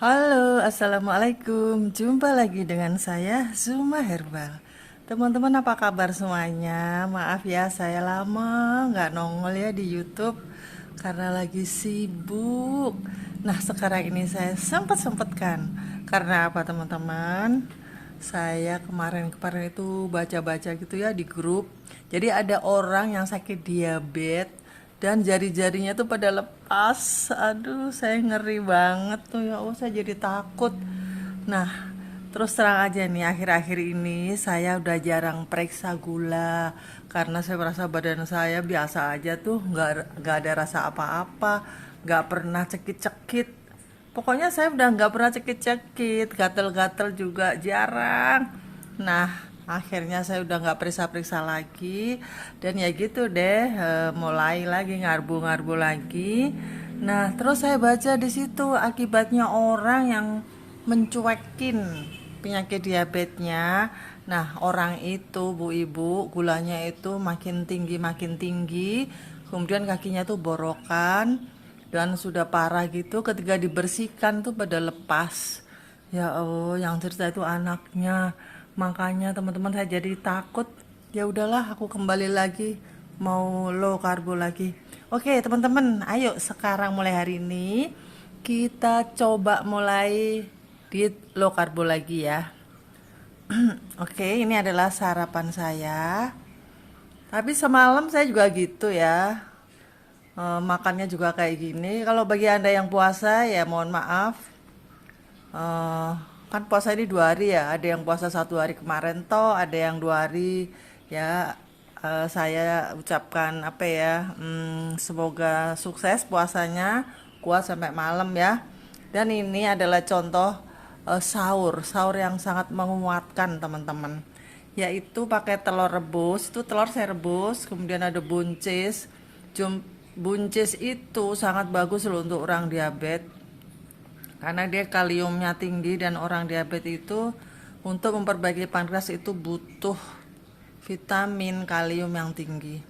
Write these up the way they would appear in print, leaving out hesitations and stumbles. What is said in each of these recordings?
Halo, assalamualaikum. Jumpa lagi dengan saya, Zuma Herbal. Teman-teman, apa kabar semuanya? Maaf ya, saya lama nggak nongol ya di YouTube karena lagi sibuk. Nah, sekarang ini saya sempatkan. Karena apa, teman-teman? Saya kemarin-kemarin itu baca-baca gitu ya di grup. Jadi ada orang yang sakit diabetes dan jari-jarinya tuh pada lepas. Aduh, saya ngeri banget tuh ya Allah, saya jadi takut. Nah, terus terang aja nih, akhir-akhir ini saya udah jarang periksa gula karena saya merasa badan saya biasa aja tuh, nggak ada rasa apa-apa, nggak pernah cekit-cekit. Pokoknya saya udah nggak pernah cekit-cekit, gatel-gatel juga jarang. Nah, akhirnya saya udah nggak periksa-periksa lagi dan ya gitu deh, mulai lagi ngarbu-ngarbu lagi. Nah, terus saya baca di situ akibatnya orang yang mencuekin penyakit diabetesnya. Nah, orang itu, Bu Ibu, gulanya itu makin tinggi, kemudian kakinya tuh borokan dan sudah parah gitu, ketika dibersihkan tuh pada lepas. Ya Allah, yang cerita itu anaknya. Makanya teman-teman saya jadi takut. Ya udahlah, aku kembali lagi mau low karbo lagi. Oke, teman-teman, ayo sekarang mulai hari ini kita coba mulai diet low karbo lagi ya. Oke, ini adalah sarapan saya. Tapi semalam saya juga gitu ya. Makannya juga kayak gini. Kalau bagi Anda yang puasa ya mohon maaf. Eh, kan puasa ini 2 hari ya. Ada yang puasa 1 hari kemarin toh, ada yang 2 hari ya. Saya ucapkan apa ya? Semoga sukses puasanya, kuat sampai malam ya. Dan ini adalah contoh sahur yang sangat menguatkan teman-teman. Yaitu pakai telur rebus. Itu telur saya rebus, kemudian ada buncis. Buncis itu sangat bagus loh untuk orang diabetes karena dia kaliumnya tinggi, dan orang diabetes itu untuk memperbaiki pankreas itu butuh vitamin kalium yang tinggi.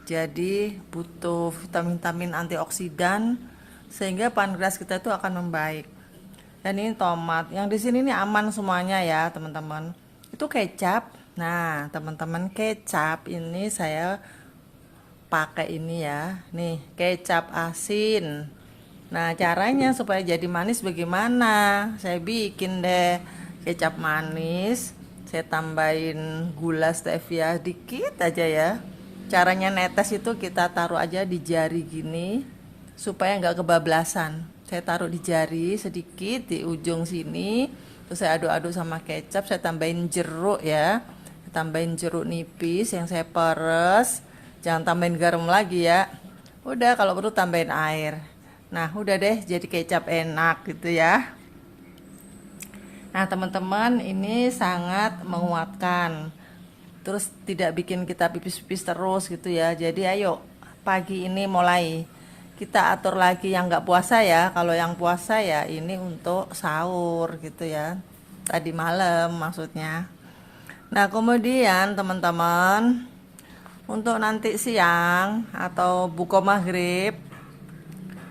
Jadi butuh vitamin-vitamin antioksidan sehingga pankreas kita itu akan membaik. Dan ini tomat. Yang di sini ini aman semuanya ya, teman-teman. Itu kecap. Nah, teman-teman, kecap ini saya pakai ini ya. Nih, kecap asin. Nah, caranya supaya jadi manis bagaimana? Saya bikin deh kecap manis. Saya tambahin gula stevia dikit aja ya. Caranya netes itu kita taruh aja di jari gini supaya nggak kebablasan. Saya taruh di jari sedikit di ujung sini. Terus saya aduk-aduk sama kecap. Saya tambahin jeruk ya. Saya tambahin jeruk nipis yang saya peres. Jangan tambahin garam lagi ya. Udah, kalau perlu tambahin air. Nah, udah deh jadi kecap enak gitu ya. Nah, teman-teman, ini sangat menguatkan. Terus tidak bikin kita pipis-pipis terus gitu ya. Jadi ayo pagi ini mulai kita atur lagi yang nggak puasa ya. Kalau yang puasa ya ini untuk sahur gitu ya. Tadi malam maksudnya. Nah, kemudian teman-teman, untuk nanti siang atau buka maghrib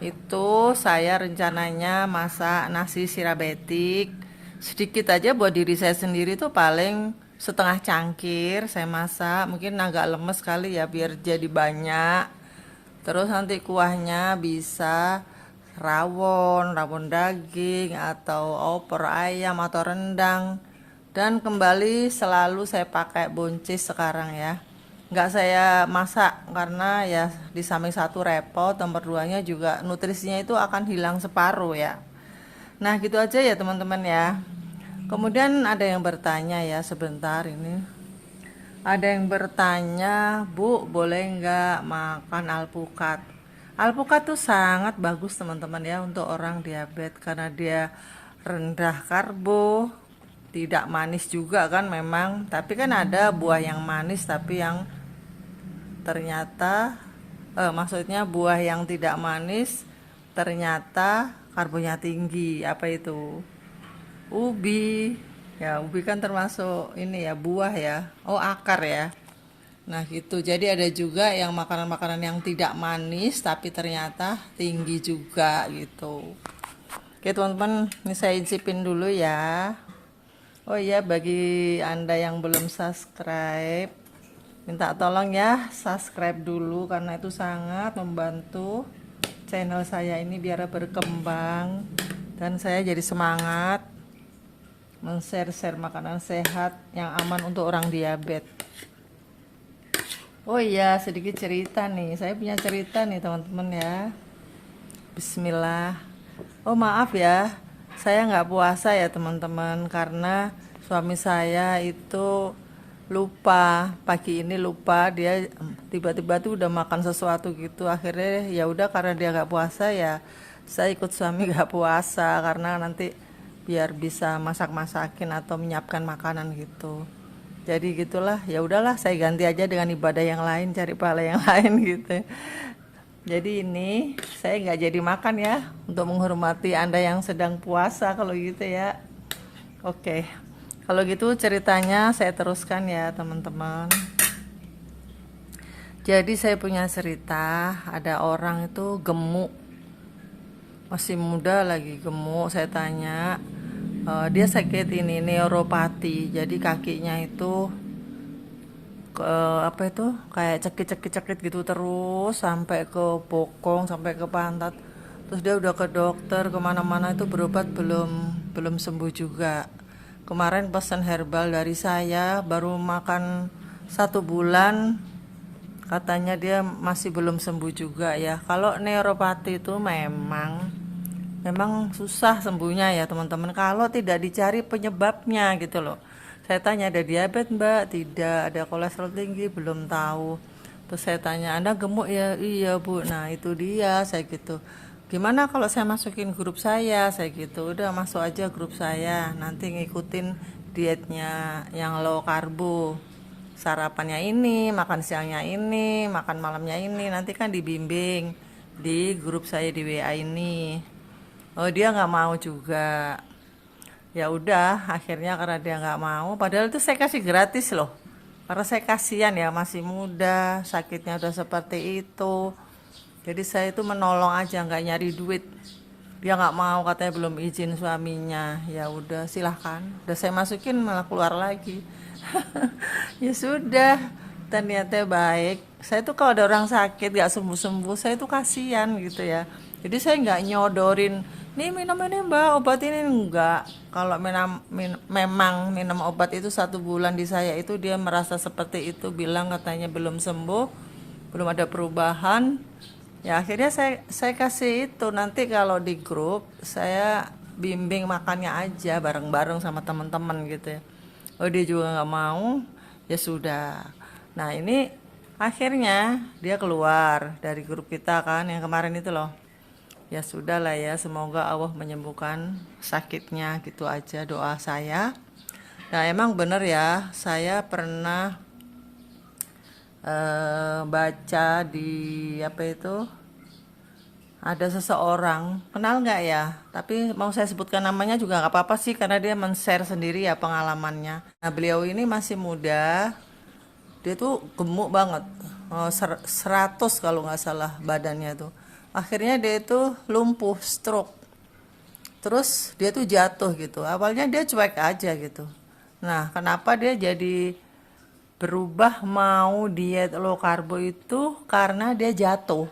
itu saya rencananya masak nasi sirabetik sedikit aja buat diri saya sendiri, tuh paling setengah cangkir saya masak, mungkin agak lemes kali ya biar jadi banyak. Terus nanti kuahnya bisa rawon daging atau opor ayam atau rendang. Dan kembali selalu saya pakai buncis sekarang ya. Nggak saya masak karena ya di samping satu repot, nomor duanya juga nutrisinya itu akan hilang separuh ya. Nah gitu aja ya teman-teman ya. Kemudian ada yang bertanya ya, sebentar ini. Ada yang bertanya, Bu, boleh nggak makan alpukat? Alpukat tuh sangat bagus teman-teman ya untuk orang diabetes karena dia rendah karbo, tidak manis juga kan memang. Tapi kan ada buah yang manis tapi yang ternyata maksudnya buah yang tidak manis ternyata karbonya tinggi. Apa itu? Ubi. Ya, ubi kan termasuk ini ya, buah ya. Oh, akar ya. Nah, gitu. Jadi ada juga yang makanan-makanan yang tidak manis tapi ternyata tinggi juga gitu. Oke teman-teman, ini saya icipin dulu ya. Oh iya, bagi Anda yang belum subscribe, minta tolong ya subscribe dulu karena itu sangat membantu channel saya ini biar berkembang dan saya jadi semangat men-share makanan sehat yang aman untuk orang diabetes. Oh iya, sedikit cerita nih. Saya punya cerita nih teman-teman ya. Bismillah. Oh maaf ya, saya nggak puasa ya teman-teman karena suami saya itu lupa, pagi ini lupa, dia tiba-tiba tuh udah makan sesuatu gitu. Akhirnya ya udah, karena dia nggak puasa ya saya ikut suami nggak puasa karena nanti biar bisa masak-masakin atau menyiapkan makanan gitu. Jadi gitulah, ya udahlah saya ganti aja dengan ibadah yang lain, cari pahala yang lain gitu. Jadi ini saya nggak jadi makan ya, untuk menghormati Anda yang sedang puasa kalau gitu ya. Oke, kalau gitu ceritanya saya teruskan ya teman-teman. Jadi saya punya cerita, ada orang itu gemuk, masih muda lagi gemuk. Saya tanya, dia sakit ini neuropati, jadi kakinya itu ke apa itu kayak cekit gitu terus sampai ke bokong, sampai ke pantat. Terus dia udah ke dokter kemana-mana itu berobat, belum sembuh juga. Kemarin pesan herbal dari saya, baru makan 1 bulan, katanya dia masih belum sembuh juga ya. Kalau neuropati itu memang susah sembuhnya ya teman-teman, kalau tidak dicari penyebabnya gitu loh. Saya tanya, ada diabetes mbak? Tidak. Ada kolesterol tinggi? Belum tahu. Terus saya tanya, Anda gemuk ya? Iya bu. Nah itu dia, saya gitu. Gimana kalau saya masukin grup saya gitu. Udah masuk aja grup saya, nanti ngikutin dietnya yang low karbo, sarapannya ini, makan siangnya ini, makan malamnya ini. Nanti kan dibimbing di grup saya di WA ini. Oh dia nggak mau juga. Ya udah, akhirnya karena dia nggak mau, padahal itu saya kasih gratis loh, karena saya kasihan ya, masih muda, sakitnya udah seperti itu. Jadi saya itu menolong aja, nggak nyari duit. Dia nggak mau, katanya belum izin suaminya. Ya udah silahkan, udah saya masukin malah keluar lagi. Ya sudah, ternyata baik. Saya tuh kalau ada orang sakit nggak sembuh-sembuh, saya tuh kasihan gitu ya. Jadi saya nggak nyodorin, nih minum ini mbak, obat ini, enggak. Kalau memang minum obat itu 1 bulan di saya itu dia merasa seperti itu, bilang katanya belum sembuh, belum ada perubahan. Ya akhirnya saya kasih itu, nanti kalau di grup saya bimbing makannya aja bareng-bareng sama teman-teman gitu ya. Oh dia juga nggak mau, ya sudah. Nah ini akhirnya dia keluar dari grup kita kan yang kemarin itu loh. Ya sudah lah ya, semoga Allah menyembuhkan sakitnya, gitu aja doa saya. Nah emang bener ya, saya pernah baca di apa itu, ada seseorang, kenal nggak ya, tapi mau saya sebutkan namanya juga nggak apa-apa sih karena dia men-share sendiri ya pengalamannya. Nah beliau ini masih muda, dia tuh gemuk banget, 100 kalau nggak salah badannya tuh. Akhirnya dia itu lumpuh, stroke. Terus dia tuh jatuh gitu. Awalnya dia cuek aja gitu. Nah, kenapa dia jadi berubah mau diet low karbo itu karena dia jatuh.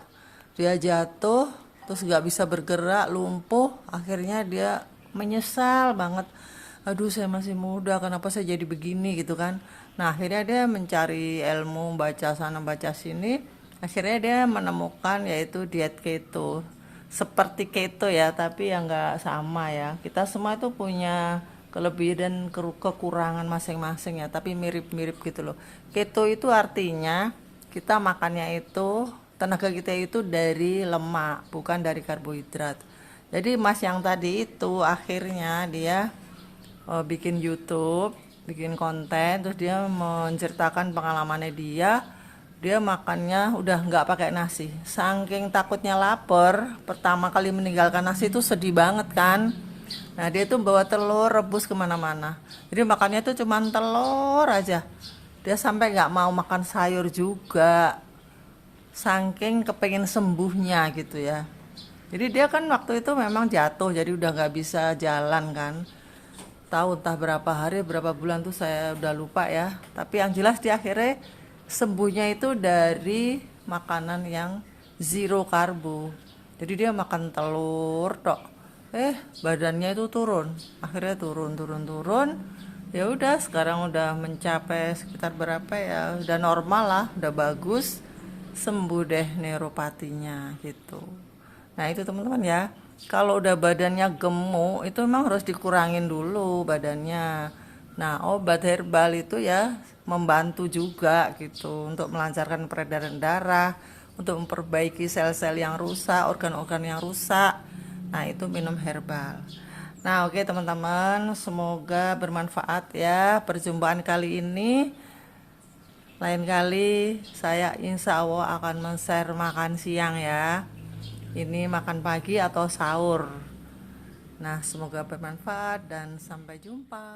Dia jatuh, terus nggak bisa bergerak, lumpuh. Akhirnya dia menyesal banget. Aduh, saya masih muda, kenapa saya jadi begini gitu kan. Nah, akhirnya dia mencari ilmu, baca sana baca sini. Akhirnya dia menemukan yaitu diet keto, seperti keto ya, tapi yang nggak sama ya. Kita semua itu punya kelebihan dan kekurangan masing-masing ya, tapi mirip-mirip gitu loh. Keto itu artinya kita makannya itu, tenaga kita itu dari lemak, bukan dari karbohidrat. Jadi mas yang tadi itu akhirnya dia bikin YouTube, bikin konten, terus dia menceritakan pengalamannya dia makannya udah nggak pakai nasi, saking takutnya lapar. Pertama kali meninggalkan nasi itu sedih banget kan. Nah dia tuh bawa telur rebus kemana-mana, jadi makannya tuh cuman telur aja. Dia sampai nggak mau makan sayur juga, saking kepengen sembuhnya gitu ya. Jadi dia kan waktu itu memang jatuh, jadi udah nggak bisa jalan kan. Tahu entah berapa hari, berapa bulan tuh saya udah lupa ya. Tapi yang jelas di akhirnya sembuhnya itu dari makanan yang zero karbo. Jadi dia makan telur tok. Badannya itu turun. Akhirnya turun. Ya udah sekarang udah mencapai sekitar berapa ya? Udah normal lah, udah bagus. Sembuh deh neuropatinya gitu. Nah itu teman-teman ya, kalau udah badannya gemuk itu memang harus dikurangin dulu badannya. Nah obat herbal itu ya membantu juga gitu untuk melancarkan peredaran darah, untuk memperbaiki sel-sel yang rusak, organ-organ yang rusak. Nah itu minum herbal. Nah oke teman-teman, semoga bermanfaat ya perjumpaan kali ini. Lain kali saya insya Allah akan men-share makan siang ya. Ini makan pagi atau sahur. Nah, semoga bermanfaat dan sampai jumpa.